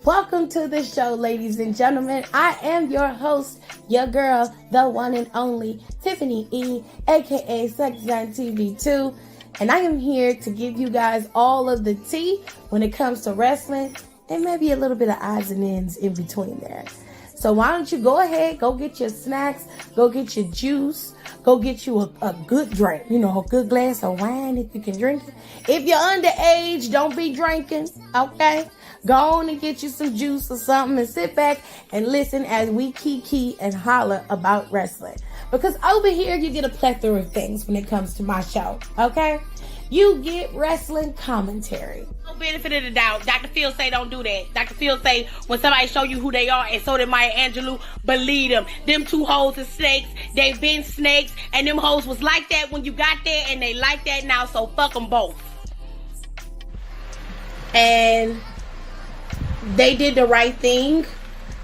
Welcome to the show, ladies and gentlemen. I am your host, your girl, the one and only Tiffany E, aka Smackdown TV2, and I am here to give you guys all of the tea when it comes to wrestling and maybe a little bit of odds and ends in between there. So why don't you go ahead, go get your snacks, go get your juice, go get you a good drink, a good glass of wine if you can drink it. If you're underage, don't be drinking, okay? Go on and get you some juice or something and sit back and listen as we kiki and holler about wrestling. Because over here, you get a plethora of things when it comes to my show, okay? You get wrestling commentary. No benefit of the doubt. Dr. Phil say don't do that. Dr. Phil say when somebody show you who they are, and so did Maya Angelou, believe them. Them two hoes is snakes. They been snakes, and them hoes was like that when you got there, and they like that now, so fuck them both. And they did the right thing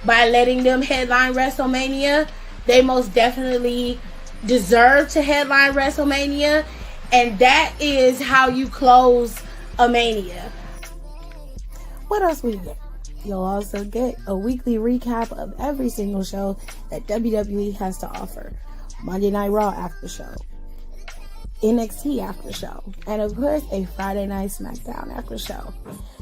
by letting them headline WrestleMania. They most definitely deserve to headline WrestleMania. And that is how you close a Mania. What else we get? You'll also get a weekly recap of every single show that WWE has to offer. Monday Night Raw after show, NXT after show, and of course a Friday Night Smackdown after show.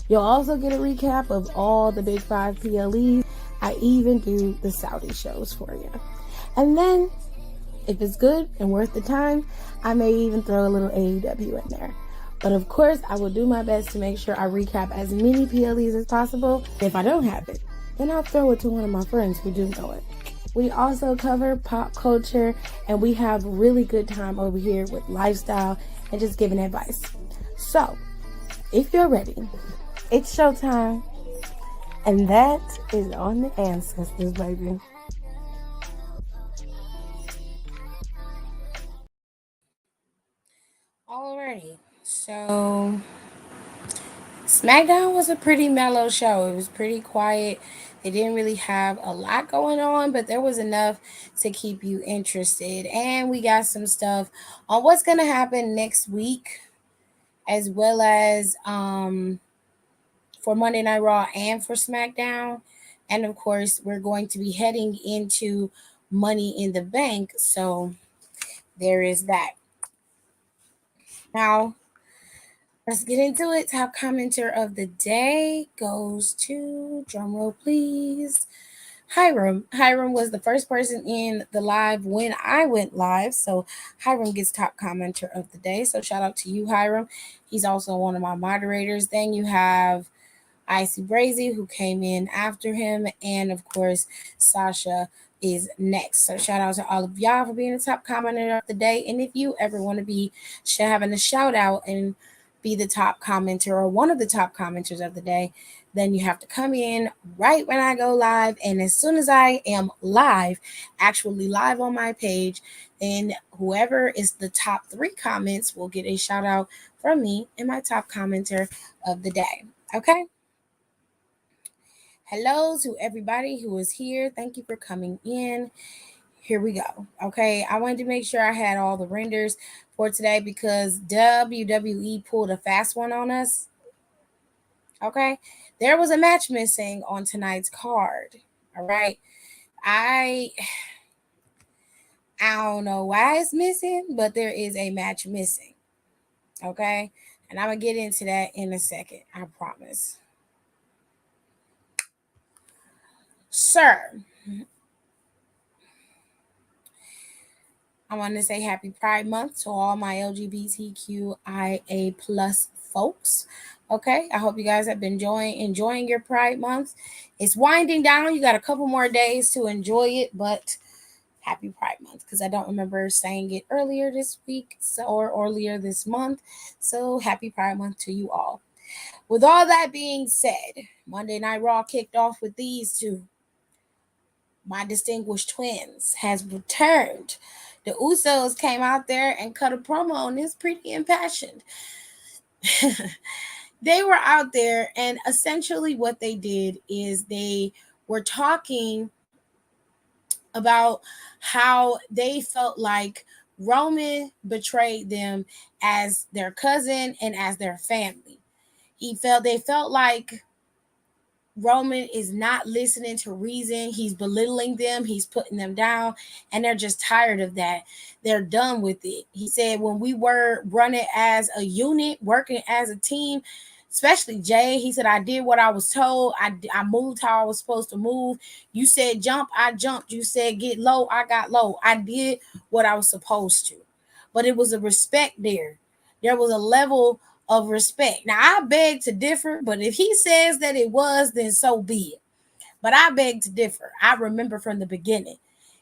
You'll also get a recap of all the Big 5 PLEs. I even do the Saudi shows for you. And then, if it's good and worth the time, I may even throw a little AEW in there. But of course, I will do my best to make sure I recap as many PLEs as possible. If I don't have it, then I'll throw it to one of my friends who do know it. We also cover pop culture, and we have really good time over here with lifestyle and just giving advice. So, if you're ready, it's showtime, and that is on the Ancestors, baby. Alrighty, so SmackDown was a pretty mellow show. It was pretty quiet. They didn't really have a lot going on, but there was enough to keep you interested. And we got some stuff on what's going to happen next week, as well as for Monday Night Raw and for SmackDown. And of course, we're going to be heading into Money in the Bank. So there is that. Now, let's get into it. Top commenter of the day goes to, drumroll please, Hiram. Hiram was the first person in the live when I went live. So Hiram gets top commenter of the day. So shout out to you, Hiram. He's also one of my moderators. Then you have Icy Brazy, who came in after him. And of course, Sasha is next. So shout out to all of y'all for being the top commenter of the day. And if you ever want to be having a shout out and be the top commenter or one of the top commenters of the day, then you have to come in right when I go live. And as soon as I am live, actually live on my page, then whoever is the top 3 comments will get a shout out from me and my top commenter of the day. Okay? Hello to everybody who is here. Thank you for coming in. Here we go. Okay, I wanted to make sure I had all the renders for today because WWE pulled a fast one on us. Okay, there was a match missing on tonight's card. All right, I don't know why it's missing, but there is a match missing. Okay, and I'm gonna get into that in a second. I promise. Sir, I want to say happy Pride Month to all my LGBTQIA plus folks. Okay, I hope you guys have been enjoying your Pride Month. It's winding down. You got a couple more days to enjoy it, but happy Pride Month because I don't remember saying it earlier this week or earlier this month. So happy Pride Month to you all. With all that being said, Monday Night Raw kicked off with these two. My distinguished twins has returned. The Usos came out there and cut a promo, and it's pretty impassioned. They were out there, and essentially what they did is they were talking about how they felt like Roman betrayed them as their cousin and as their family. They felt like Roman is not listening to reason. He's belittling them, he's putting them down, and they're just tired of that. They're done with it. He said, when we were running as a unit, working as a team, especially Jay, he said, I did what I was told. I moved how I was supposed to move. You said jump, I jumped. You said get low, I got low. I did what I was supposed to. But it was a respect there. There was a level of respect. Now, I beg to differ, but if he says that it was, then so be it. But I beg to differ. I remember from the beginning,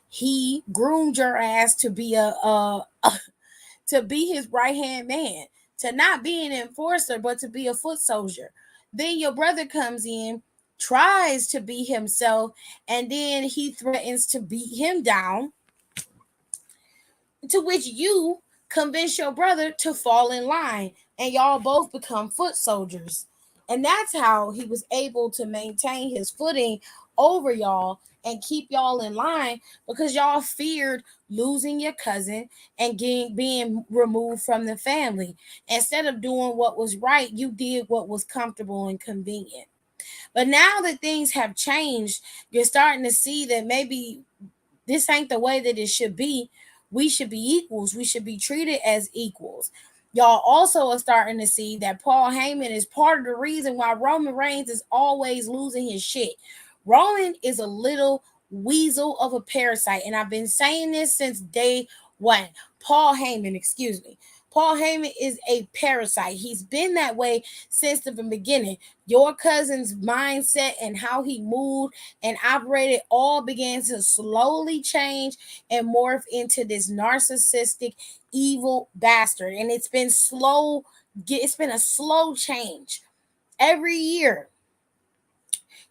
he groomed your ass to be to be his right hand man, to not be an enforcer, but to be a foot soldier. Then your brother comes in, tries to be himself, and then he threatens to beat him down, to which you convince your brother to fall in line, and y'all both become foot soldiers. And that's how he was able to maintain his footing over y'all and keep y'all in line, because y'all feared losing your cousin and being removed from the family. Instead of doing what was right, you did what was comfortable and convenient. But now that things have changed, you're starting to see that maybe this ain't the way that it should be. We should be equals. We should be treated as equals. Y'all also are starting to see that Paul Heyman is part of the reason why Roman Reigns is always losing his shit. Roman is a little weasel of a parasite, and I've been saying this since day one. Paul Heyman, excuse me. Paul Heyman is a parasite. He's been that way since the beginning. Your cousin's mindset and how he moved and operated all began to slowly change and morph into this narcissistic, evil bastard. And it's been slow, it's been a slow change every year.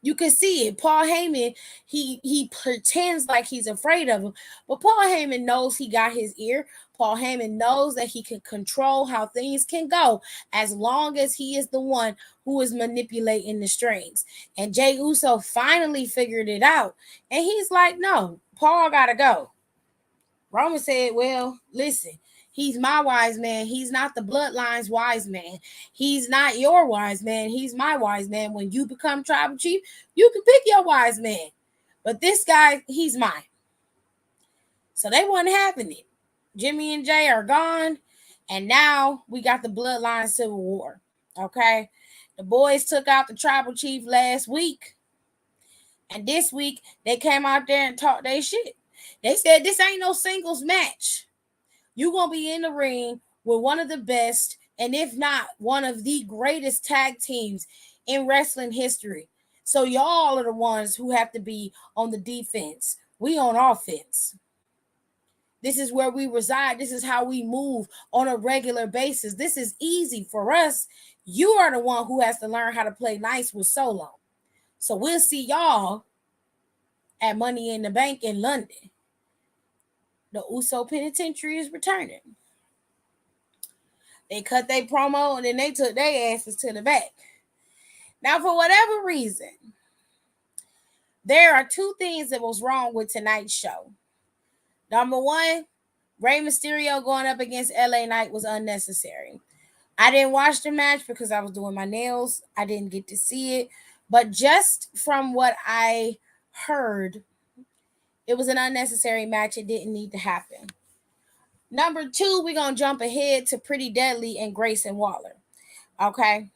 You can see it. Paul Heyman, he pretends like he's afraid of him, but Paul Heyman knows he got his ear. Paul Heyman knows that he can control how things can go as long as he is the one who is manipulating the strings. And Jey Uso finally figured it out, and he's like, "No, Paul gotta go." Roman said, well, listen, he's my wise man. He's not the bloodline's wise man. He's not your wise man. He's my wise man. When you become tribal chief, you can pick your wise man. But this guy, he's mine. So they wasn't having it. Jimmy and Jay are gone. And now we got the bloodline civil war. Okay. The boys took out the tribal chief last week. And this week, they came out there and talked their shit. They said this ain't no singles match. You're going to be in the ring with one of the best, and if not, one of the greatest tag teams in wrestling history. So y'all are the ones who have to be on the defense. We on offense. This is where we reside. This is how we move on a regular basis. This is easy for us. You are the one who has to learn how to play nice with Solo. So we'll see y'all at Money in the Bank in London. The Uso Penitentiary is returning. They cut their promo and then they took their asses to the back. Now, for whatever reason, there are two things that was wrong with tonight's show. Number one, Rey Mysterio going up against LA Knight was unnecessary. I didn't watch the match because I was doing my nails. I didn't get to see it. But just from what I heard, it was an unnecessary match. It didn't need to happen. Number two, we're going to jump ahead to Pretty Deadly and Grayson Waller. Okay.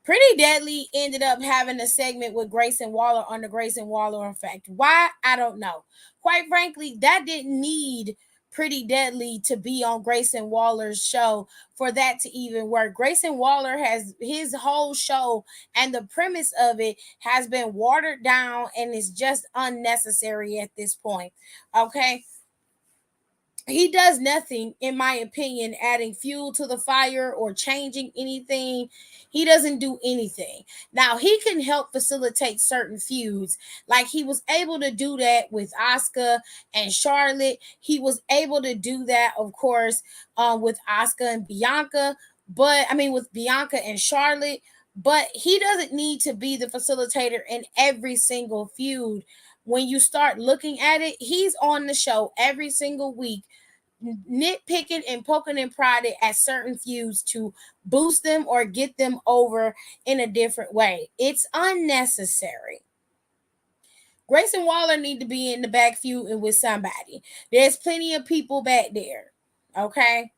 Pretty Deadly ended up having a segment with Grayson Waller on the Grayson Waller effect. Why? I don't know. Quite frankly, that didn't need Pretty Deadly to be on Grayson Waller's show for that to even work. Grayson Waller has his whole show, and the premise of it has been watered down and is just unnecessary at this point. Okay. He does nothing, in my opinion, adding fuel to the fire or changing anything. He doesn't do anything. Now, he can help facilitate certain feuds. Like he was able to do that with Asuka and Charlotte. He was able to do that, of course, with Asuka and Bianca. With Bianca and Charlotte. But he doesn't need to be the facilitator in every single feud. When you start looking at it, he's on the show every single week nitpicking and poking and prodding at certain feuds to boost them or get them over in a different way. It's unnecessary. Grayson Waller need to be in the back feuding with somebody. There's plenty of people back there. Okay?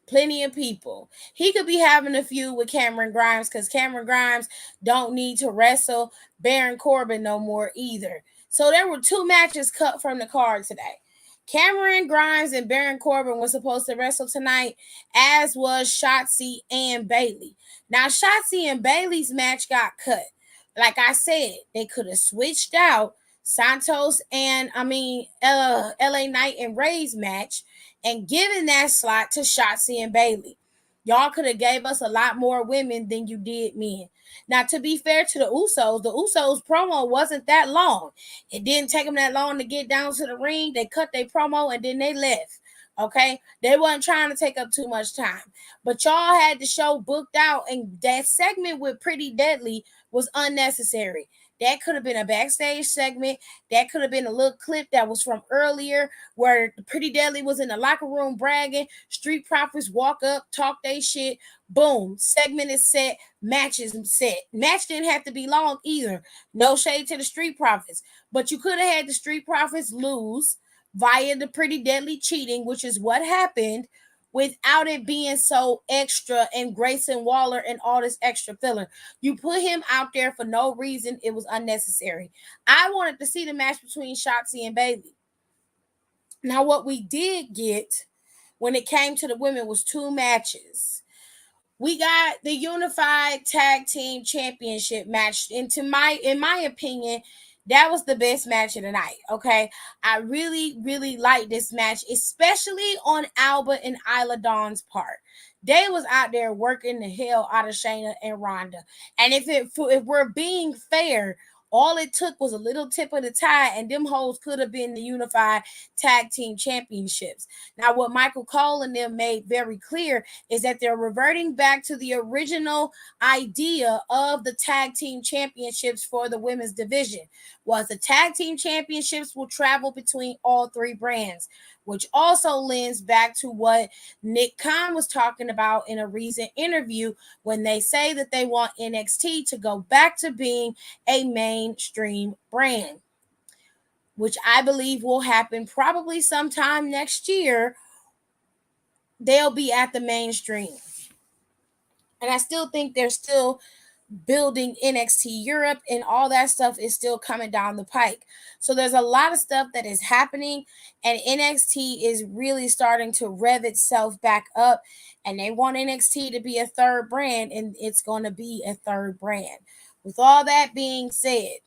Plenty of people. He could be having a feud with Cameron Grimes because Cameron Grimes don't need to wrestle Baron Corbin no more either. So there were two matches cut from the card today. Cameron Grimes and Baron Corbin were supposed to wrestle tonight, as was Shotzi and Bayley. Now, Shotzi and Bayley's match got cut. Like I said, they could have switched out Santos and LA Knight and Ray's match and given that slot to Shotzi and Bayley. Y'all could have gave us a lot more women than you did men. Now, to be fair to the Usos promo wasn't that long. It didn't take them that long to get down to the ring. They cut their promo and then they left. Okay, they wasn't trying to take up too much time, but y'all had the show booked out, and that segment with Pretty Deadly was unnecessary. That could have been a backstage segment. That could have been a little clip that was from earlier where Pretty Deadly was in the locker room bragging. Street Profits walk up, talk they shit. Boom. Segment is set. Match is set. Match didn't have to be long either. No shade to the Street Profits. But you could have had the Street Profits lose via the Pretty Deadly cheating, which is what happened, without it being so extra and Grayson Waller and all this extra filler. You put him out there for no reason. It was unnecessary. I wanted to see the match between Shotzi and Bayley. Now, what we did get when it came to the women was two matches. We got the Unified Tag Team Championship match. And in my opinion, that was the best match of the night. Okay. I really, really like this match, especially on Alba and Isla Dawn's part. They was out there working the hell out of Shayna and Ronda. And if we're being fair, all it took was a little tip of the tie, and them hoes could have been the Unified Tag Team Championships. Now, what Michael Cole and them made very clear is that they're reverting back to the original idea of the Tag Team Championships for the women's division. Was the Tag Team Championships will travel between all three brands, which also lends back to what Nick Khan was talking about in a recent interview when they say that they want NXT to go back to being a mainstream brand, which I believe will happen probably sometime next year. They'll be at the mainstream. And I still think they're still building NXT Europe, and all that stuff is still coming down the pike. So there's a lot of stuff that is happening, and NXT is really starting to rev itself back up, and they want NXT to be a third brand, and it's going to be a third brand. With all that being said,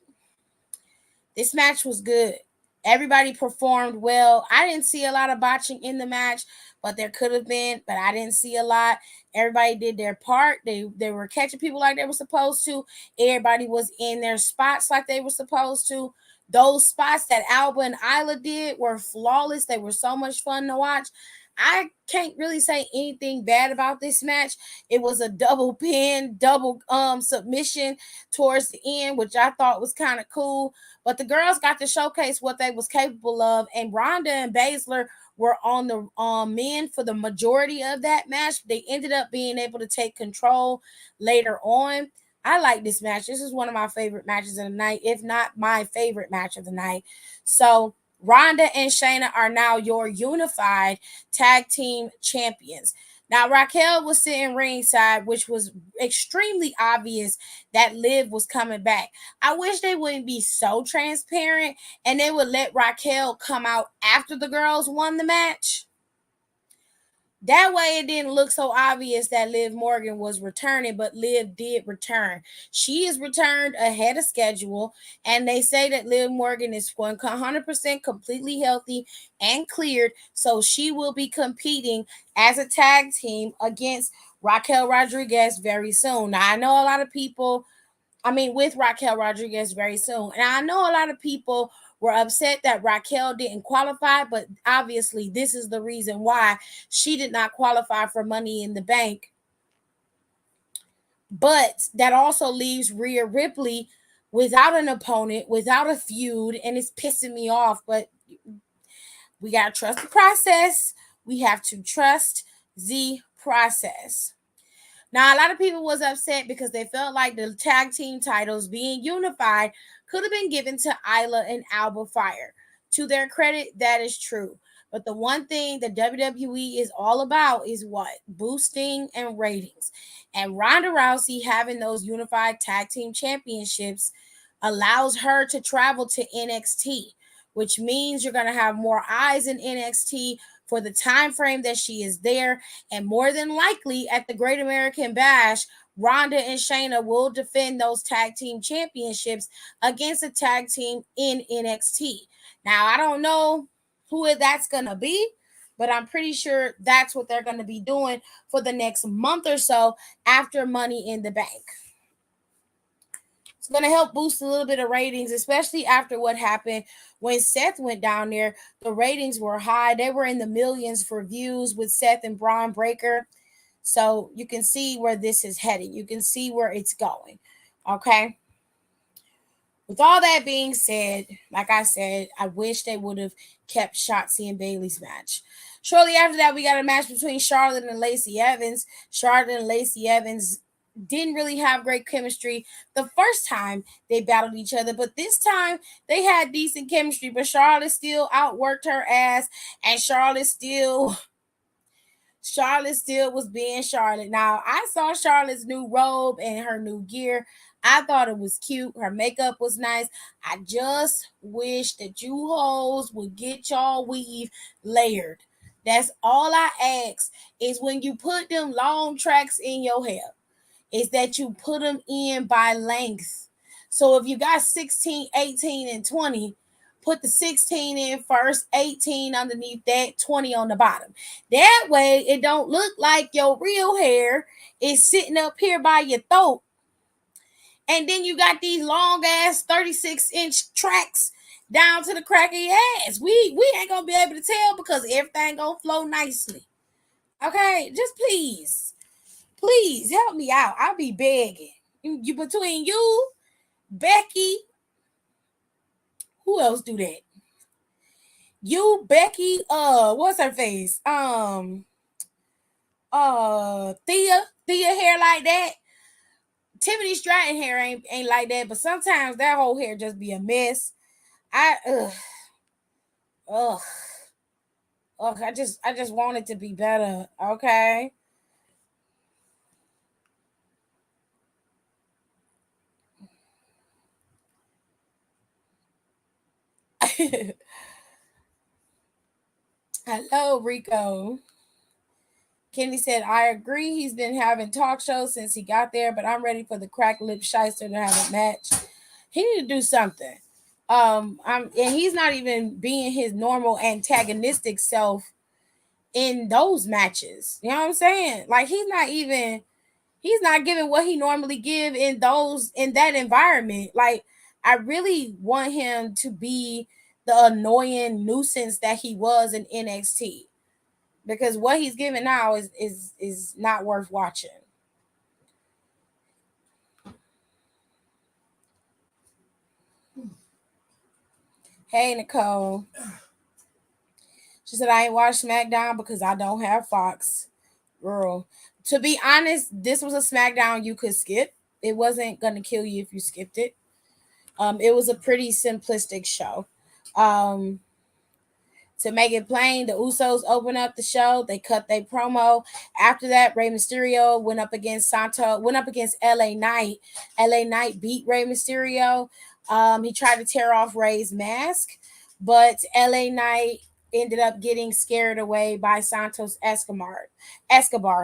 this match was good. Everybody performed well. I didn't see a lot of botching in the match, but there could have been, but I didn't see a lot. Everybody did their part. They were catching people like they were supposed to. Everybody was in their spots like they were supposed to. Those spots that Alba and Isla did were flawless. They were so much fun to watch. I can't really say anything bad about this match. It was a double pin, double submission towards the end, which I thought was kind of cool. But the girls got to showcase what they was capable of, and Ronda and Baszler were on the men for the majority of that match. They ended up being able to take control later on. I like this match. This is one of my favorite matches of the night, if not my favorite match of the night. So Ronda and Shayna are now your unified tag team champions. Now, Raquel was sitting ringside, which was extremely obvious that Liv was coming back. I wish they wouldn't be so transparent and they would let Raquel come out after the girls won the match. That way, it didn't look so obvious that Liv Morgan was returning, but Liv did return. She is returned ahead of schedule, and they say that Liv Morgan is 100% completely healthy and cleared, so she will be competing as a tag team against Raquel Rodriguez very soon. Now, I know a lot of people, with Raquel Rodriguez very soon, and I know a lot of people were upset that Raquel didn't qualify, but obviously this is the reason why she did not qualify for Money in the Bank. But that also leaves Rhea Ripley without an opponent, without a feud, and it's pissing me off. But We got to trust the process. We have to trust the process. Now, a lot of people was upset because they felt like the tag team titles being unified could have been given to Isla and Alba Fire. To their credit, that is true. But the one thing that WWE is all about is what? Boosting and ratings. And Ronda Rousey having those unified tag team championships allows her to travel to NXT, which means you're going to have more eyes in NXT for the time frame that she is there. And more than likely at the Great American Bash, Ronda and Shayna will defend those tag team championships against a tag team in NXT. Now, I don't know who that's going to be, but I'm pretty sure that's what they're going to be doing for the next month or so after Money in the Bank. It's going to help boost a little bit of ratings, especially after what happened when Seth went down there. The ratings were high. They were in the millions for views with Seth and Braun Breaker. So you can see where this is heading. You can see where it's going. Okay. With all that being said, like I said, I wish they would have kept Shotzi and Bailey's match. Shortly after that, we got a match between Charlotte and Lacey Evans. Charlotte and Lacey Evans didn't really have great chemistry the first time they battled each other, but this time they had decent chemistry. But Charlotte still outworked her ass, and Charlotte still was being Charlotte. Now, I saw Charlotte's new robe and her new gear. I thought it was cute. Her makeup was nice. I just wish that you hoes would get y'all weave layered. That's all I ask is when you put them long tracks in your hair, is that you put them in by length. So if you got 16, 18, and 20, put the 16 in first, 18 underneath that, 20 on the bottom. That way it don't look like your real hair is sitting up here by your throat. And then you got these long ass 36-inch tracks down to the crack of your ass. We ain't gonna be able to tell because everything gonna flow nicely. Okay, just please help me out. I'll be begging. You between you, Becky, who else do that? You, Becky, what's her face? Thea hair like that. Tiffany Stratton hair ain't like that, but sometimes that whole hair just be a mess. Ugh, ugh, ugh. I just want it to be better. Okay. Hello, Rico. Kenny said, I agree. He's been having talk shows since he got there, but I'm ready for the crack lip shyster to have a match. He need to do something. And he's not even being his normal antagonistic self in those matches. You know what I'm saying? Like he's not giving what he normally give in that environment. Like I really want him to be the annoying nuisance that he was in NXT because what he's giving now is not worth watching. Hey Nicole. She said I ain't watched SmackDown because I don't have Fox. Girl. To be honest, this was a SmackDown you could skip. It wasn't gonna kill you if you skipped it. It was a pretty simplistic show. Um, to make it plain, the Usos opened up the show. They cut their promo. After that, Rey Mysterio went up against LA Knight. LA Knight beat Rey Mysterio. He tried to tear off Rey's mask, but LA Knight ended up getting scared away by Santos Escobar,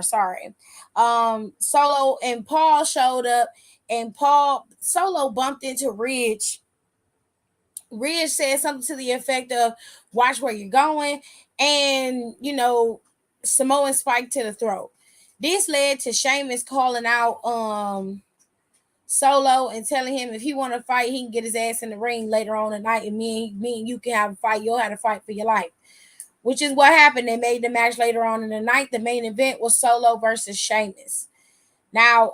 sorry. Solo and Paul showed up, and Paul Solo bumped into Ridge. Ridge said something to the effect of "Watch where you're going," and Samoan spike to the throat. This led to Sheamus calling out Solo and telling him if he want to fight, he can get his ass in the ring later on tonight, and me and you can have a fight. You'll have to fight for your life, which is what happened. They made the match later on in the night. The main event was Solo versus Sheamus. Now,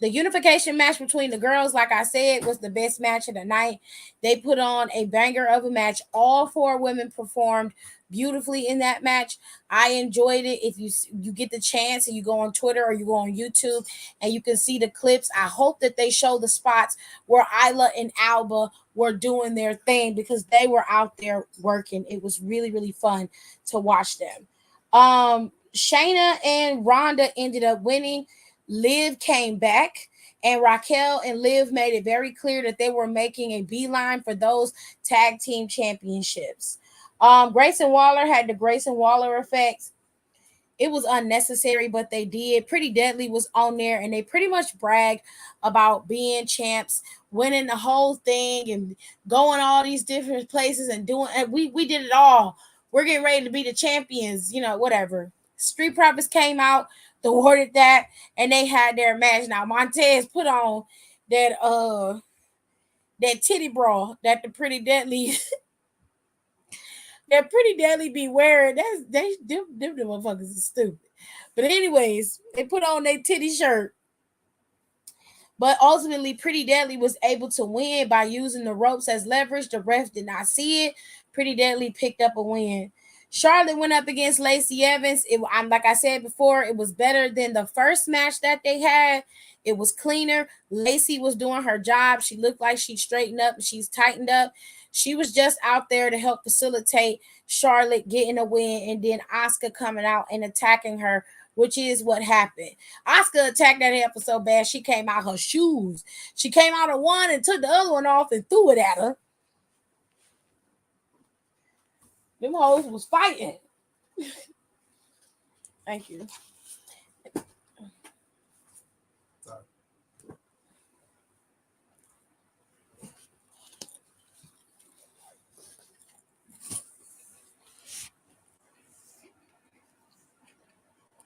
The unification match between the girls, like I said, was the best match of the night. They put on a banger of a match. All four women performed beautifully in that match. I enjoyed it. If you get the chance and you go on Twitter or you go on YouTube and you can see the clips, I hope that they show the spots where Isla and Alba were doing their thing because they were out there working. It was really, really fun to watch them. Shayna and Ronda ended up winning. Liv came back, and Raquel and Liv made it very clear that they were making a beeline for those tag team championships. Grayson Waller had the Grayson Waller effect. It was unnecessary, but they did. Pretty Deadly was on there, and they pretty much bragged about being champs, winning the whole thing, and going all these different places and doing. And we did it all. We're getting ready to be the champions, whatever. Street Profits came out, thwarted that, and they had their match. Now Montez put on that titty bra that the Pretty Deadly that Pretty Deadly be wearing. Them motherfuckers is stupid. But anyways, they put on their titty shirt. But ultimately, Pretty Deadly was able to win by using the ropes as leverage. The ref did not see it. Pretty Deadly picked up a win. Charlotte went up against Lacey Evans. Like I said before, it was better than the first match that they had. It was cleaner. Lacey was doing her job. She looked like she straightened up and she's tightened up. She was just out there to help facilitate Charlotte getting a win, and then Asuka coming out and attacking her, which is what happened. Asuka attacked that heifer so bad she came out her shoes. She came out of one and took the other one off and threw it at her. Them hoes was fighting. Thank you. Sorry.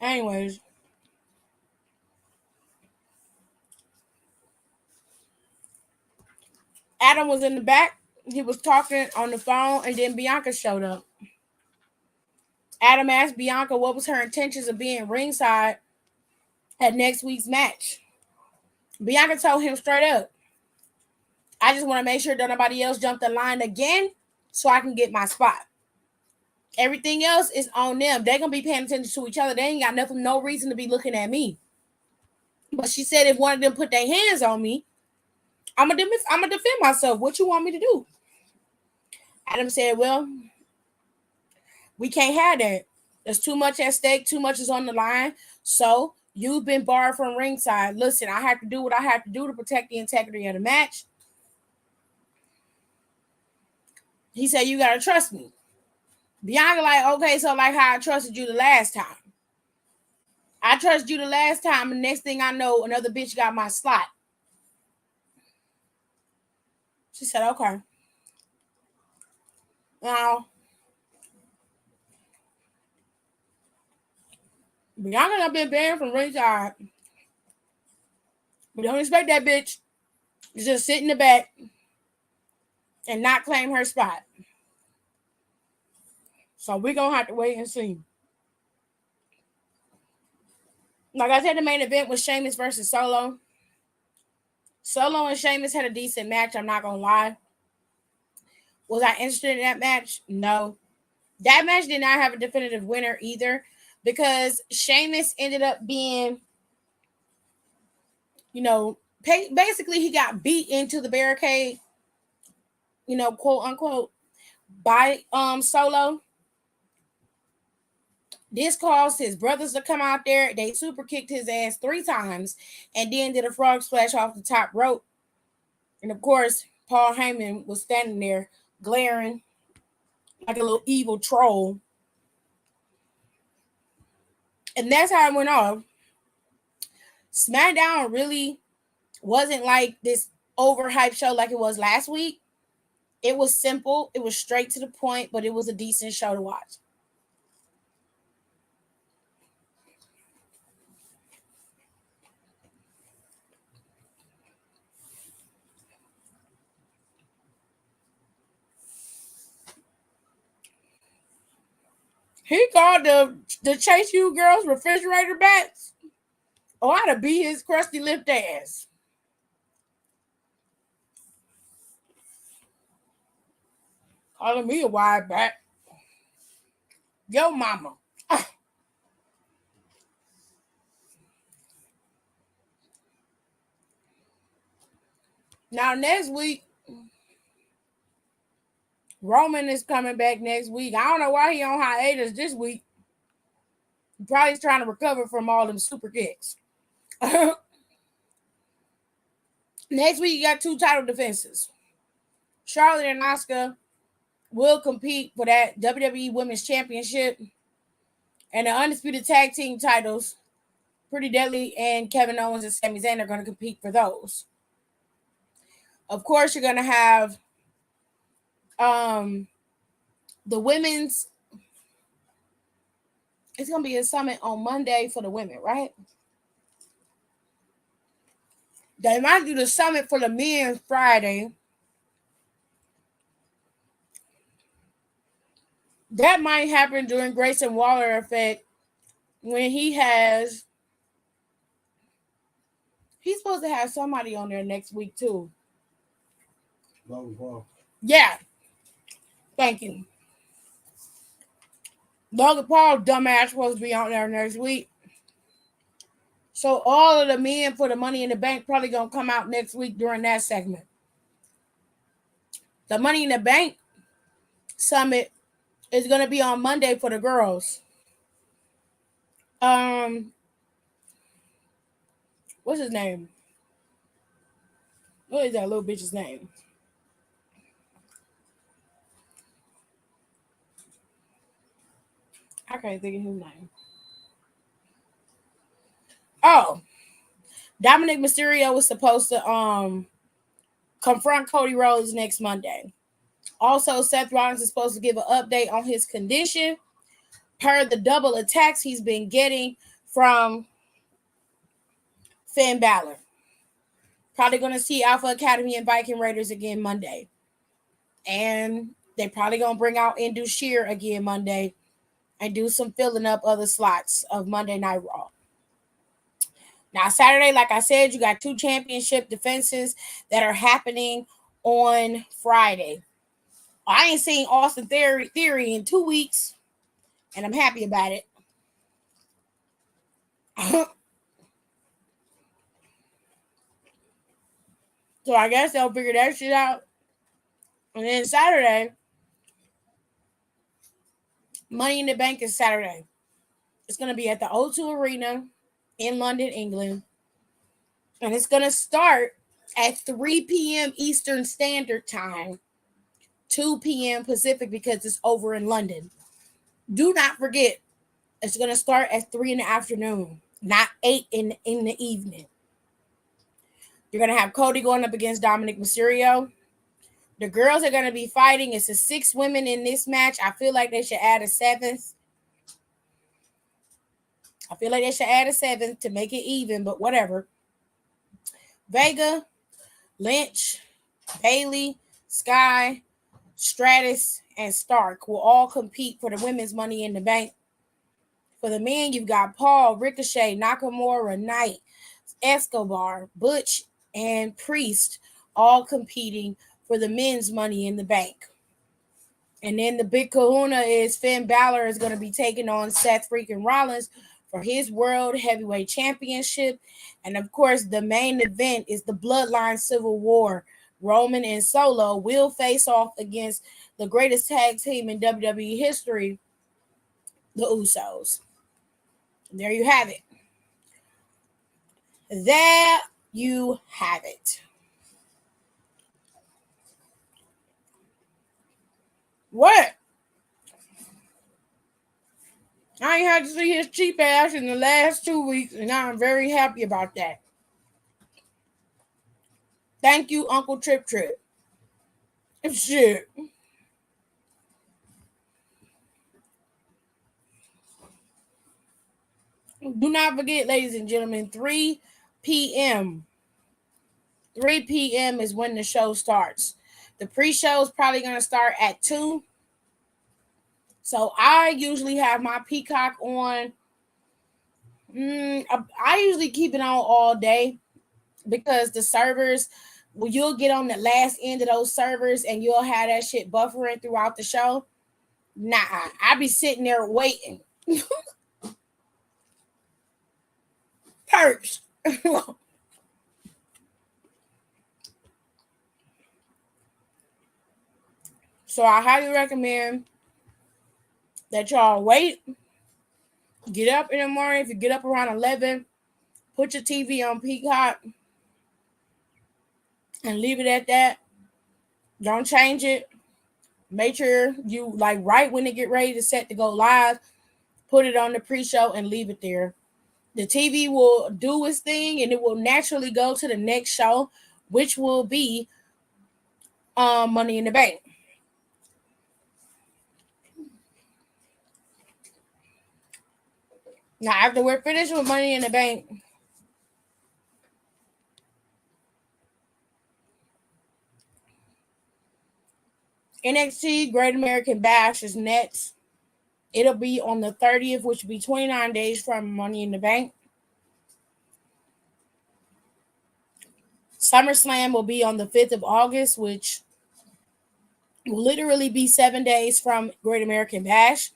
Anyways. Adam was in the back. He was talking on the phone, and then Bianca showed up. Adam asked Bianca what was her intentions of being ringside at next week's match. Bianca told him straight up, I just want to make sure that nobody else jumped the line again so I can get my spot. Everything else is on them. They're going to be paying attention to each other. They ain't got no reason to be looking at me. But she said if one of them put their hands on me, I'm going to defend myself. What you want me to do? Adam said, well, we can't have that. There's too much at stake. Too much is on the line. So you've been barred from ringside. Listen, I have to do what I have to do to protect the integrity of the match. He said, you got to trust me. Bianca like, okay, so like how I trusted you the last time. I trusted you the last time, and next thing I know, another bitch got my slot. She said, okay. Now, Bianca done been banned from ringside. We don't expect that bitch to just sit in the back and not claim her spot. So we're going to have to wait and see. Like I said, the main event was Sheamus versus Solo. Solo and Sheamus had a decent match, I'm not going to lie. Was I interested in that match? No. That match did not have a definitive winner either because Sheamus ended up being, basically he got beat into the barricade, quote unquote, by Solo. This caused his brothers to come out there. They super kicked his ass 3 times and then did a frog splash off the top rope. And of course, Paul Heyman was standing there glaring like a little evil troll. And that's how it went off. Smackdown really wasn't like this overhyped show like it was last week. It was simple. It was straight to the point, but it was a decent show to watch. He called the Chase U girls refrigerator bats. or I'd have beat his crusty lipped ass. Calling me a wide back. Yo, mama. Now, next week, Roman is coming back next week. I don't know why he on hiatus this week. He probably trying to recover from all them super kicks. Next week, you got 2 title defenses. Charlotte and Asuka will compete for that WWE Women's Championship and the Undisputed Tag Team titles. Pretty Deadly and Kevin Owens and Sami Zayn are going to compete for those. Of course, you're going to have the women's. It's going to be a summit on Monday for the women, right? They might do the summit for the men Friday. That might happen during Grayson Waller effect when he's supposed to have somebody on there next week too. Logan Paul. Yeah. Thank you. Logan Paul, dumbass, supposed to be on there next week. So all of the men for the Money in the Bank probably going to come out next week during that segment. The Money in the Bank summit is going to be on Monday for the girls. What's his name? What is that little bitch's name? I can't think of his name. Oh, Dominic Mysterio was supposed to confront Cody Rhodes next Monday. Also, Seth Rollins is supposed to give an update on his condition per the double attacks he's been getting from Finn Balor. Probably going to see Alpha Academy and Viking Raiders again Monday. And they're probably going to bring out Indu Sheer again Monday and do some filling up other slots of Monday Night Raw. Now, Saturday, like I said, you got 2 championship defenses that are happening on Friday. I ain't seen Austin Theory in 2 weeks, and I'm happy about it. So I guess they'll figure that shit out. And then Saturday, Money in the Bank is Saturday. It's going to be at the O2 Arena in London, England. And it's going to start at 3 p.m. Eastern Standard Time, 2 p.m. Pacific, because it's over in London. Do not forget, it's going to start at 3 in the afternoon, not 8 in the evening. You're going to have Cody going up against Dominic Mysterio. The girls are going to be fighting. It's 6 women in this match. I feel like they should add a 7th. To make it even, but whatever. Vega, Lynch, Bailey, Sky, Stratus, and Stark will all compete for the women's Money in the Bank. For the men, you've got Paul, Ricochet, Nakamura, Knight, Escobar, Butch, and Priest all competing for the men's Money in the Bank. And then the big kahuna is Finn Balor is going to be taking on Seth freaking Rollins for his World Heavyweight Championship. And of course, the main event is the Bloodline Civil War. Roman and Solo will face off against the greatest tag team in WWE history, the Usos. There you have it. There you have it. What? I ain't had to see his cheap ass in the last 2 weeks, and I'm very happy about that. Thank you, Uncle Trip Trip. Shit. Do not forget, ladies and gentlemen, 3 p.m. 3 p.m. is when the show starts. The pre-show is probably going to start at 2. So I usually have my Peacock on I usually keep it on all day because the servers, well, you'll get on the last end of those servers and you'll have that shit buffering throughout the show. Nah, I be sitting there waiting. Perks. So I highly recommend that y'all wait. Get up in the morning. If you get up around 11, put your TV on Peacock and leave it at that. Don't change it. Make sure you, like, right when they get ready to set to go live, put it on the pre-show and leave it there. The TV will do its thing and it will naturally go to the next show, which will be Money in the Bank. Now, after we're finished with Money in the Bank, NXT Great American Bash is next. It'll be on the 30th, which will be 29 days from Money in the Bank. SummerSlam will be on the 5th of August, which will literally be 7 days from Great American Bash.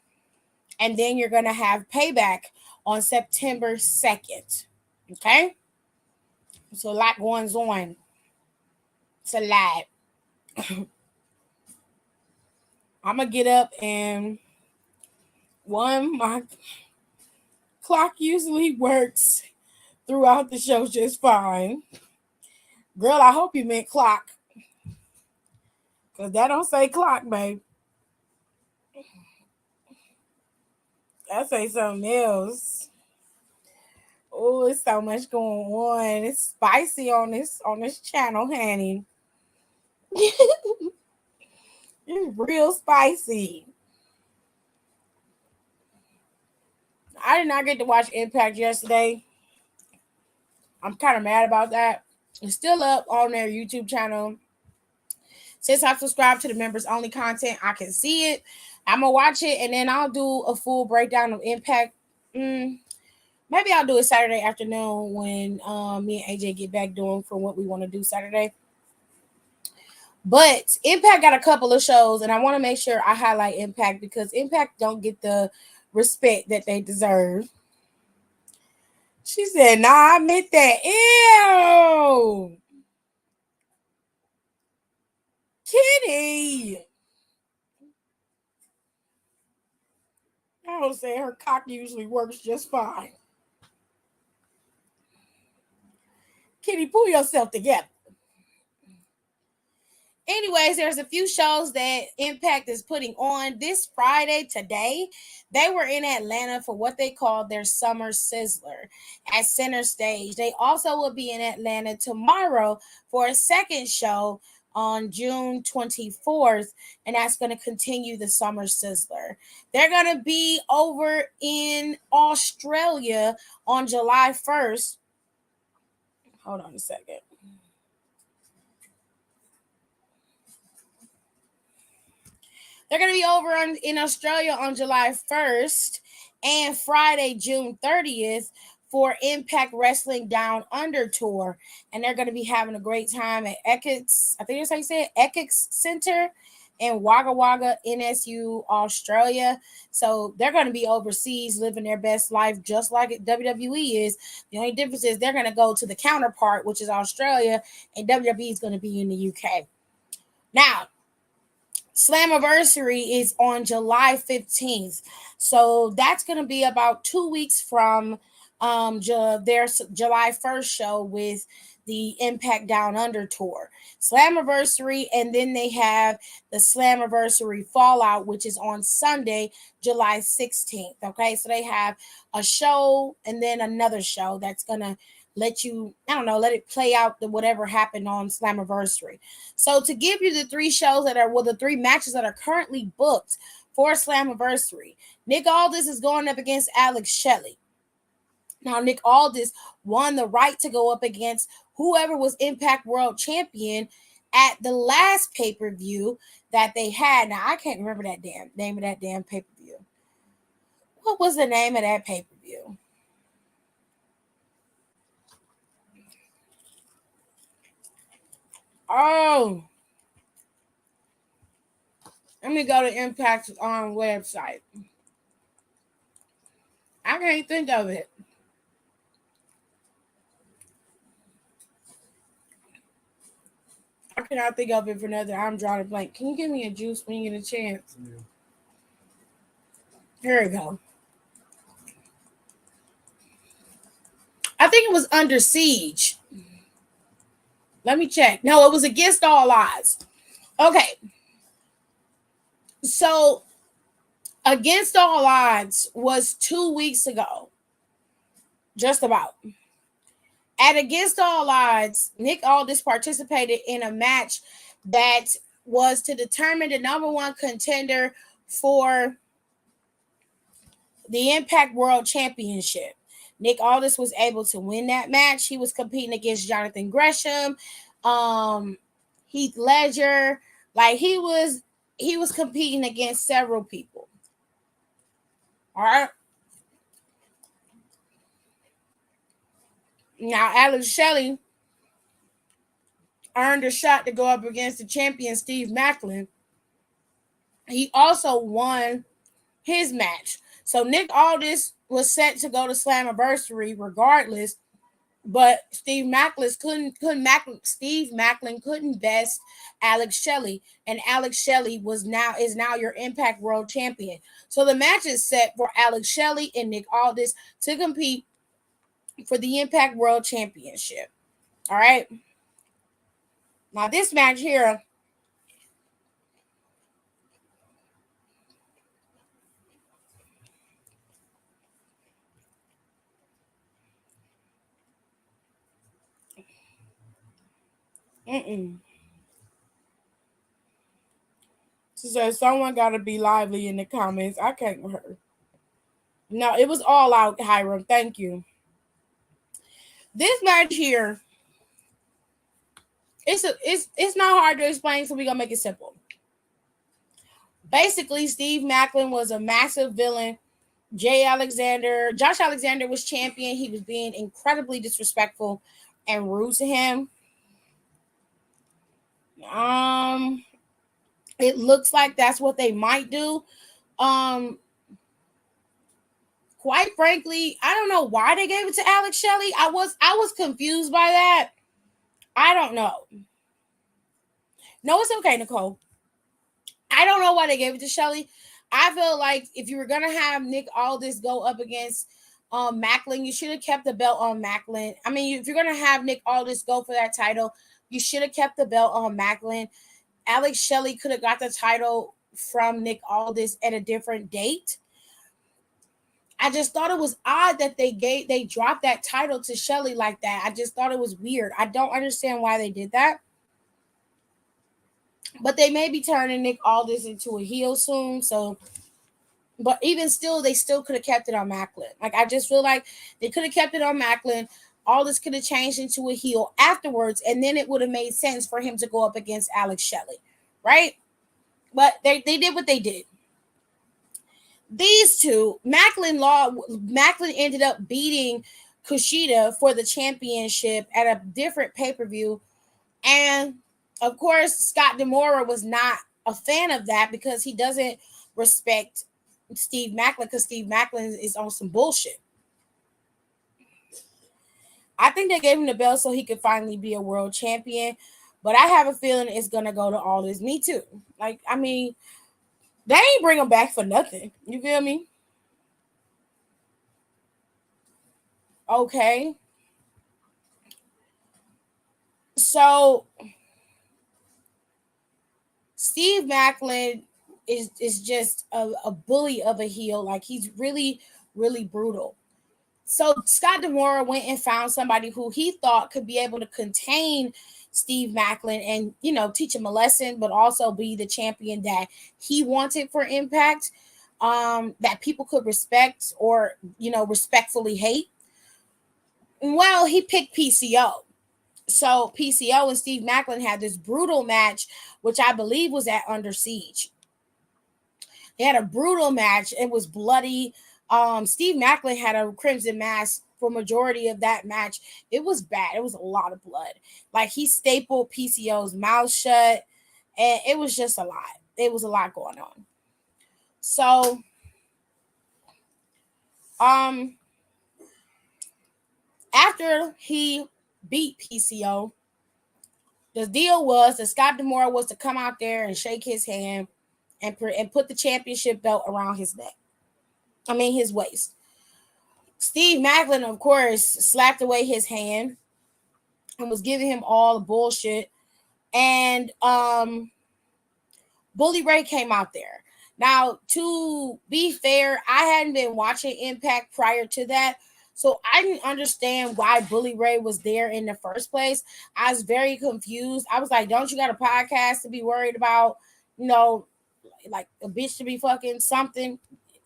And then you're going to have Payback on September 2nd. Okay? So a lot going on. It's a lot. I'm going to get up and my clock usually works throughout the show just fine. Girl, I hope you meant clock. Because that don't say clock, babe. That say something else. Oh, it's so much going on. It's spicy on this channel, honey. It's real spicy. I did not get to watch Impact yesterday. I'm kind of mad about that. It's still up on their YouTube channel. Since I subscribe to the members only content, I can see it. I'm gonna watch it and then I'll do a full breakdown of Impact. Maybe I'll do it Saturday afternoon when me and AJ get back doing for what we want to do Saturday. But Impact got a couple of shows, and I want to make sure I highlight Impact because Impact don't get the respect that they deserve. She said, "Nah, I meant that." Ew, Kitty. I don't say her cock usually works just fine. Kitty, pull yourself together. Anyways, there's a few shows that Impact is putting on this Friday. Today, they were in Atlanta for what they call their Summer Sizzler at Center Stage. They also will be in Atlanta tomorrow for a second show on June 24th, and that's going to continue the Summer Sizzler. They're going to be over in Australia on July 1st. Hold on a second. They're going to be over in Australia on July 1st and Friday, June 30th for Impact Wrestling Down Under Tour. And they're going to be having a great time at Essex, I think that's how you say it, Essex Center in Wagga Wagga, NSU, Australia. So they're going to be overseas living their best life just like WWE is. The only difference is they're going to go to the counterpart, which is Australia, and WWE is going to be in the UK. Now, Slammiversary is on July 15th. So that's going to be about 2 weeks from their July 1st show with the Impact Down Under tour. Slammiversary, and then they have the Slammiversary Fallout, which is on Sunday, July 16th. Okay, so they have a show and then another show that's going to let it play out whatever happened on Slammiversary. So to give you the three shows the three matches that are currently booked for Slammiversary, Nick Aldis is going up against Alex Shelley. Now, Nick Aldis won the right to go up against whoever was Impact World Champion at the last pay-per-view that they had. Now, I can't remember that name of that damn pay-per-view. What was the name of that pay-per-view? Oh, let me go to Impact's website. I can't think of it. I cannot think of it for nothing. I'm drawing a blank. Can you give me a juice when you get a chance? Yeah. Here we go. I think it was Under Siege. Let me check. No, it was Against All Odds. Okay. So, Against All Odds was 2 weeks ago. Just about. At Against All Odds, Nick Aldis participated in a match that was to determine the number one contender for the Impact World Championship. Nick Aldis was able to win that match. He was competing against Jonathan Gresham, Heath Ledger. Like he was competing against several people. All right. Now Alex Shelley earned a shot to go up against the champion Steve Macklin. He also won his match. So Nick Aldis was set to go to Slammiversary regardless, but Steve Macklin couldn't best Alex Shelley, and Alex Shelley is now your Impact World Champion. So the match is set for Alex Shelley and Nick Aldis to compete for the Impact World Championship. All right. Now this match here, she says someone got to be lively in the comments. I can't with her. No, it was All Out, Hiram. Thank you. This match here, it's not hard to explain, so we're gonna make it simple. Basically, Steve Macklin was a massive villain. Josh Alexander was champion. He was being incredibly disrespectful and rude to him. It looks like that's what they might do. Quite frankly, I don't know why they gave it to Alex Shelley. I was confused by that. I don't know. No, it's okay, Nicole. I don't know why they gave it to Shelley. I feel like if you were gonna have Nick Aldis go up against Macklin, you should have kept the belt on Macklin. I mean, if you're gonna have Nick Aldis go for that title, you should have kept the belt on Macklin. Alex Shelley could have got the title from Nick Aldis at a different date. I just thought it was odd that they dropped that title to Shelley like that. I just thought it was weird. I don't understand why they did that. But they may be turning Nick Aldis into a heel soon. So, but even still, they still could have kept it on Macklin. Like, I just feel like they could have kept it on Macklin. Aldis could have changed into a heel afterwards, and then it would have made sense for him to go up against Alex Shelley, right? But they did what they did. These two, Macklin ended up beating Kushida for the championship at a different pay-per-view. And of course, Scott D'Amore was not a fan of that because he doesn't respect Steve Macklin because Steve Macklin is on some bullshit. I think they gave him the belt so he could finally be a world champion, but I have a feeling it's going to go to Aldis. Me too. Like, I mean, they ain't bring him back for nothing. You feel me? Okay. So Steve Macklin is just a bully of a heel. Like, he's really, really brutal. So Scott D'Amore went and found somebody who he thought could be able to contain Steve Macklin and, you know, teach him a lesson, but also be the champion that he wanted for Impact, that people could respect or, you know, respectfully hate. Well, he picked PCO. So PCO and Steve Macklin had this brutal match, which I believe was at Under Siege. They had a brutal match. It was bloody. Steve Macklin had a crimson mask for majority of that match, it was bad. It was a lot of blood. Like, he stapled PCO's mouth shut, and it was just a lot. It was a lot going on. So, after he beat PCO, the deal was that Scott D'Amore was to come out there and shake his hand and put the championship belt around his neck. His waist. Steve Maclin, of course, slapped away his hand and was giving him all the bullshit. And Bully Ray came out there. Now, to be fair, I hadn't been watching Impact prior to that, so I didn't understand why Bully Ray was there in the first place. I was very confused. I was like, don't you got a podcast to be worried about? Like a bitch to be fucking something,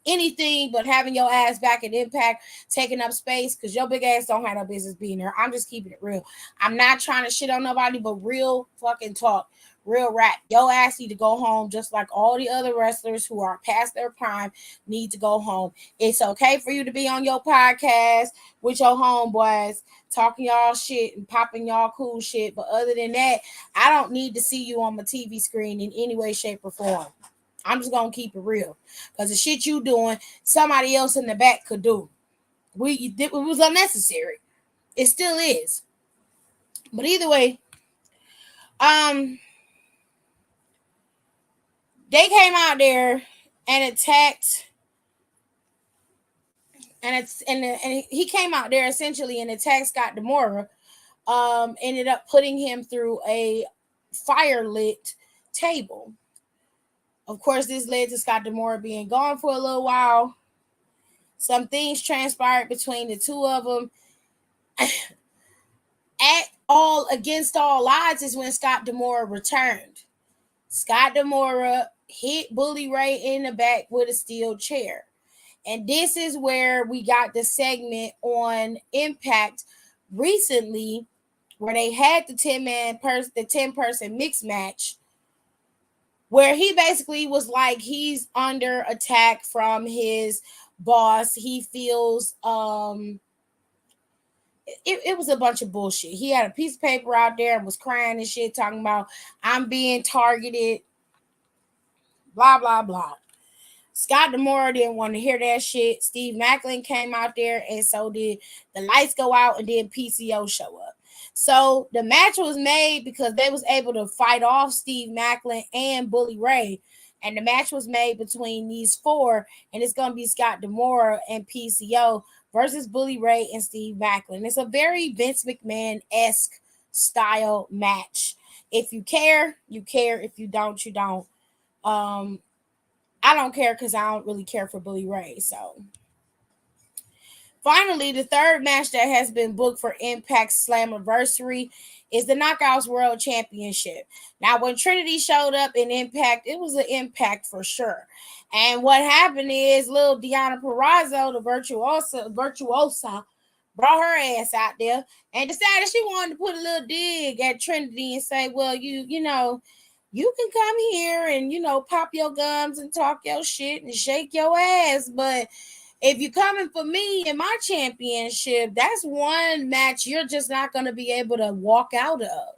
anything but having your ass back in Impact, taking up space, because your big ass don't have no business being there. I'm just keeping it real. I'm not trying to shit on nobody, but real fucking talk. Real rap. Your ass need to go home just like all the other wrestlers who are past their prime need to go home. It's okay for you to be on your podcast with your homeboys, talking y'all shit and popping y'all cool shit. But other than that, I don't need to see you on my TV screen in any way, shape, or form. I'm just going to keep it real. Because the shit you doing, somebody else in the back could do. It was unnecessary. It still is. But either way, they came out there and attacked, and he came out there essentially and attacked Scott D'Amore. Ended up putting him through a fire-lit table. Of course, this led to Scott D'Amore being gone for a little while. Some things transpired between the two of them. Against all odds is when Scott D'Amore returned. Scott D'Amore hit Bully Ray in the back with a steel chair. And this is where we got the segment on Impact recently where they had the 10-person mixed match, where he basically was like he's under attack from his boss. He feels it was a bunch of bullshit. He had a piece of paper out there and was crying and shit, talking about I'm being targeted, blah, blah, blah. Scott D'Amore didn't want to hear that shit. Steve Maclin came out there, and so did the lights go out, and then PCO show up. So the match was made because they was able to fight off Steve Maclin and Bully Ray. And the match was made between these four, and it's going to be Scott D'Amore and PCO versus Bully Ray and Steve Maclin. It's a very Vince McMahon-esque style match. If you care, you care. If you don't, you don't. I don't care because I don't really care for Bully Ray. So finally, the third match that has been booked for Impact Slammiversary is the Knockouts World Championship. Now, when Trinity showed up in Impact, it was an Impact for sure. And what happened is little Deonna Purrazzo, the virtuosa, brought her ass out there and decided she wanted to put a little dig at Trinity and say, well, you know, you can come here and, you know, pop your gums and talk your shit and shake your ass. But if you're coming for me in my championship, that's one match you're just not going to be able to walk out of.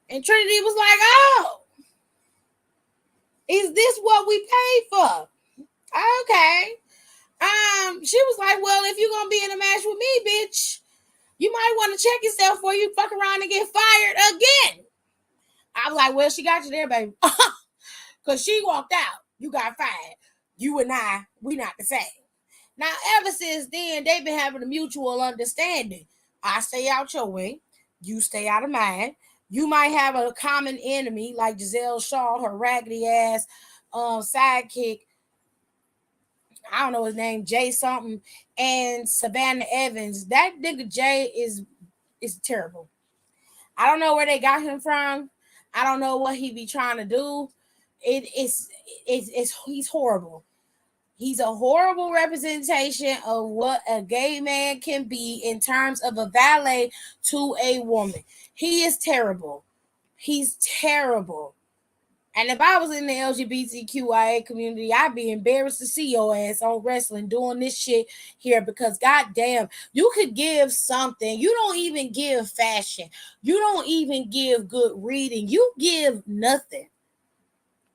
And Trinity was like, oh, is this what we paid for? Okay. She was like, well, if you're going to be in a match with me, bitch, you might want to check yourself before you fuck around and get fired again. I was like, well, she got you there, baby. Because she walked out. You got fired. You and I, we not the same. Now, ever since then, they've been having a mutual understanding. I stay out your way. You stay out of mine. You might have a common enemy like Giselle Shaw, her raggedy ass sidekick. I don't know his name, Jay something, and Savannah Evans. That nigga Jay is terrible. I don't know where they got him from. I don't know what he be trying to do. He's horrible. He's a horrible representation of what a gay man can be in terms of a valet to a woman. He is terrible. He's terrible. And if I was in the LGBTQIA community, I'd be embarrassed to see your ass on wrestling doing this shit here because goddamn, you could give something. You don't even give fashion. You don't even give good reading. You give nothing.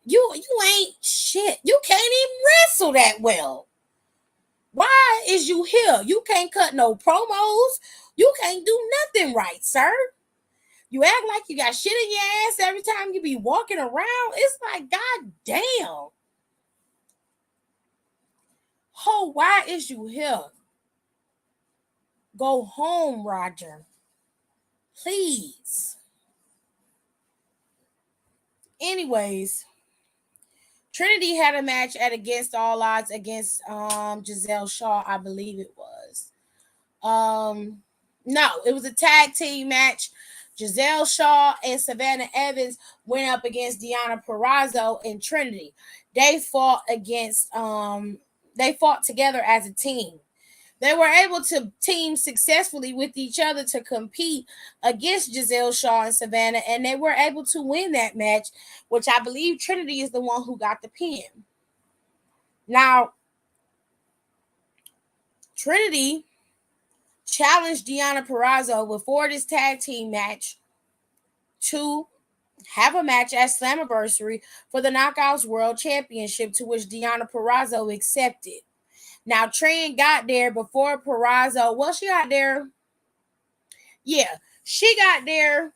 You ain't shit. You can't even wrestle that well. Why is you here? You can't cut no promos. You can't do nothing right, sir. You act like you got shit in your ass every time you be walking around. It's like, god damn. Oh, why is you here? Go home, Roger. Please. Anyways, Trinity had a match at Against All Odds against Giselle Shaw, I believe it was. No, it was a tag team match. Giselle Shaw and Savannah Evans went up against Deonna Purrazzo and Trinity. They fought together as a team. They were able to team successfully with each other to compete against Giselle Shaw and Savannah, and they were able to win that match, which I believe Trinity is the one who got the pin. Now, Trinity challenged Deonna Purrazzo before this tag team match to have a match at Slammiversary for the Knockouts World Championship, to which Deonna Purrazzo accepted. Now, Trin got there before Purrazzo. Well, she got there. Yeah, she got there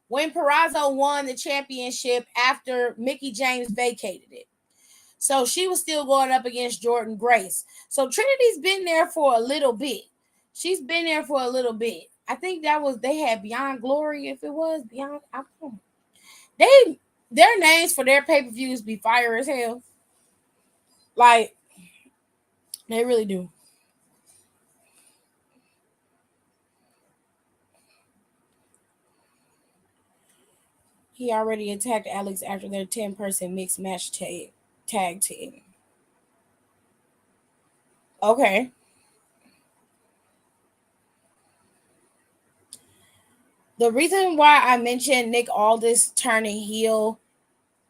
when Purrazzo won the championship after Mickie James vacated it. So she was still going up against Jordynne Grace. So Trinity's been there for a little bit. She's been there for a little bit. I think they had Beyond Glory, if it was Beyond. I don't know. Their names for their pay-per-views be fire as hell. Like, they really do. He already attacked Alex after their 10-person mixed match tag team. Okay. The reason why I mentioned Nick Aldis turning heel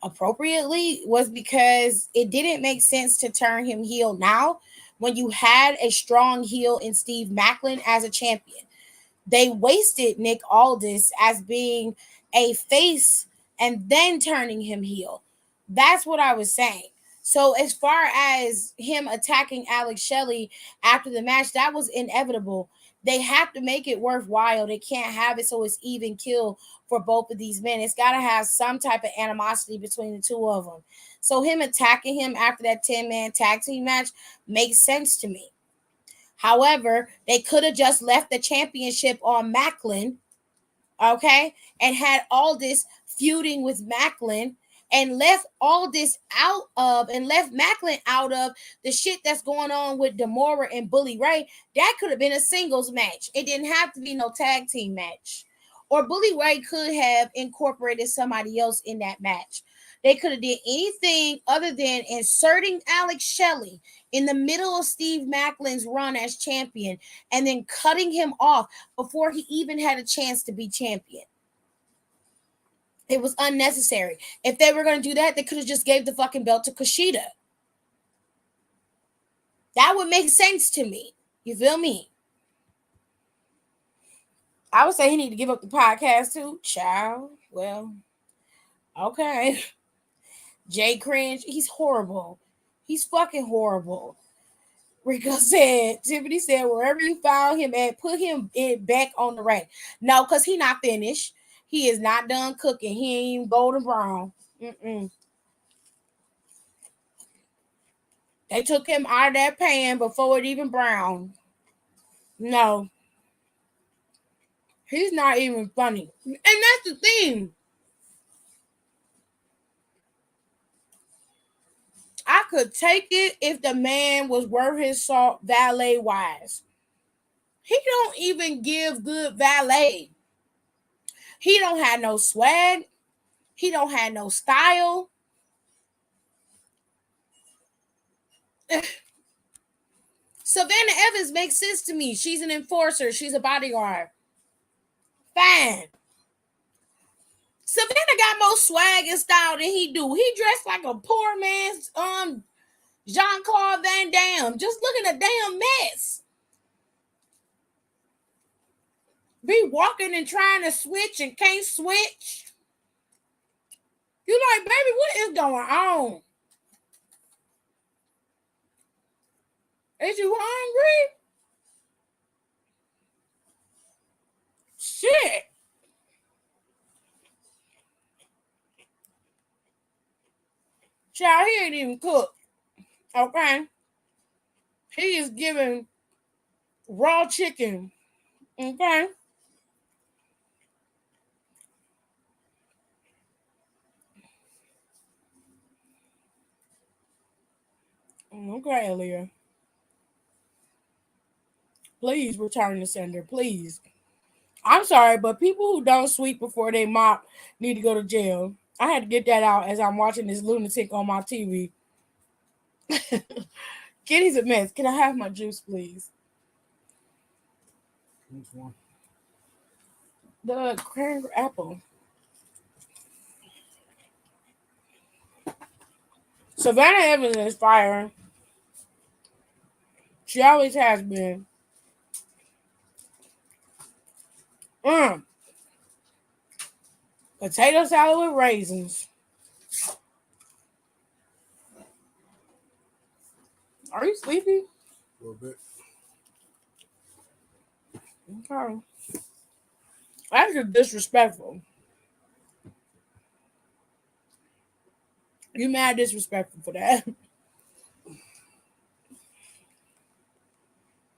appropriately was because it didn't make sense to turn him heel now when you had a strong heel in Steve Maclin as a champion. They wasted Nick Aldis as being a face and then turning him heel. That's what I was saying. So as far as him attacking Alex Shelley after the match, that was inevitable. They have to make it worthwhile. They can't have it so it's even kill for both of these men. It's got to have some type of animosity between the two of them. So him attacking him after that 10-man tag team match makes sense to me. However, they could have just left the championship on Maclin, okay, and had Aldis feuding with Maclin and left Aldis out of and left Maclin out of the shit that's going on with Demora and Bully Ray. That could have been a singles match. It didn't have to be no tag team match. Or Bully Ray could have incorporated somebody else in that match. They could have did anything other than inserting Alex Shelley in the middle of Steve Maclin's run as champion and then cutting him off before he even had a chance to be champion. It was unnecessary. If they were going to do that, they could have just gave the fucking belt to Kushida. That would make sense to me. You feel me? I would say he need to give up the podcast too. Child. Well, okay. Jay Cringe, he's horrible. He's fucking horrible. Rico said, Tiffany said, wherever you found him at, put him back on the ring. No, because he not finished. He is not done cooking. He ain't even golden brown. They took him out of that pan before it even browned. No. He's not even funny. And that's the thing. I could take it if the man was worth his salt valet wise. He don't even give good valet. He don't have no swag. He don't have no style. Savannah Evans makes sense to me. She's an enforcer. She's a bodyguard. Fine. Savannah got more swag and style than he do. He dressed like a poor man's Jean-Claude Van Damme. Just look at the damn mess. Be walking and trying to switch and can't switch. You like, baby, what is going on? Is you hungry? Shit. Child, he ain't even cooked. Okay? He is giving raw chicken. Okay? Okay, Aaliyah. Please return the sender, please. I'm sorry, but people who don't sweep before they mop need to go to jail. I had to get that out as I'm watching this lunatic on my TV. Kitty's a mess. Can I have my juice, please? Which one? The cranberry apple. Savannah Evans is fire. She always has been. Potato salad with raisins. Are you sleepy? A little bit. Okay. That's just disrespectful. You mad disrespectful for that.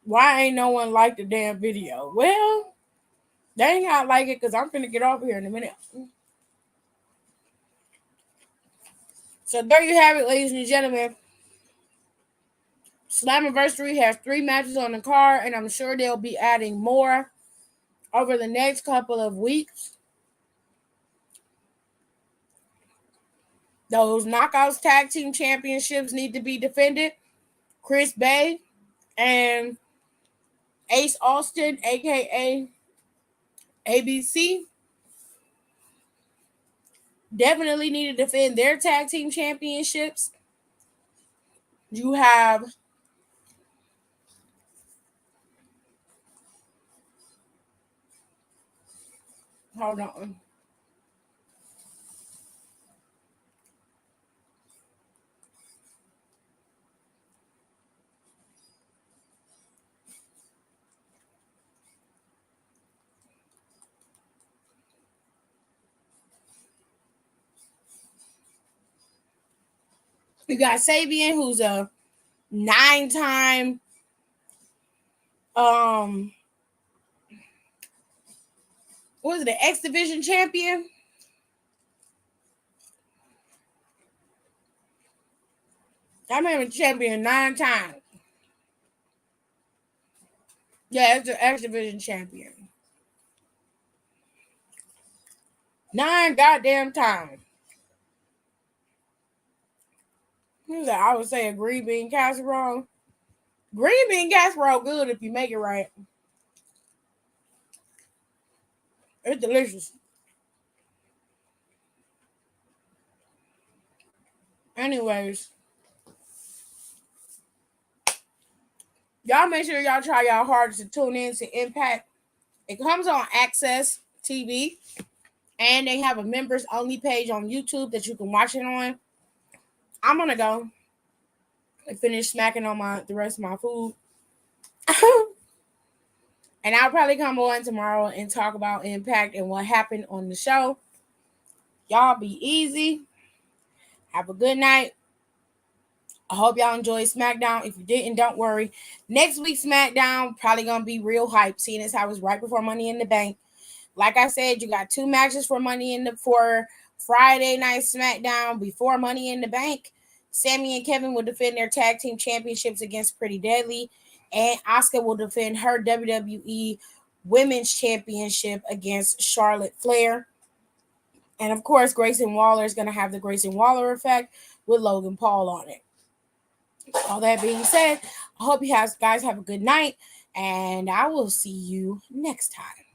Why ain't no one liked the damn video? Well, they ain't gotta like it because I'm finna get off here in a minute. So there you have it, ladies and gentlemen. Slammiversary has 3 matches on the card, and I'm sure they'll be adding more over the next couple of weeks. Those Knockouts Tag Team Championships need to be defended. Chris Bay and Ace Austin, a.k.a. ABC, definitely need to defend their tag team championships. You have hold on. You got Sabian, who's a 9-time what is it, the X Division champion? I'm having champion 9 times. Yeah, it's the X Division champion. 9 goddamn times. I would say a green bean casserole. Green bean casserole good if you make it right. It's delicious. Anyways, y'all make sure y'all try y'all hardest to tune in to Impact. It comes on Access TV, and they have a members only page on YouTube that you can watch it on. I'm gonna go and finish smacking on the rest of my food. And I'll probably come on tomorrow and talk about Impact and what happened on the show. Y'all be easy. Have a good night. I hope y'all enjoyed SmackDown. If you didn't, don't worry. Next week's SmackDown probably going to be real hype, seeing as how it's right before Money in the Bank. Like I said, you got 2 matches for Friday night SmackDown before Money in the Bank. Sammy and Kevin will defend their tag team championships against Pretty Deadly, and Asuka will defend her WWE Women's Championship against Charlotte Flair. And of course, Grayson Waller is going to have the Grayson Waller effect with Logan Paul on it. All that being said, I hope you guys have a good night, and I will see you next time.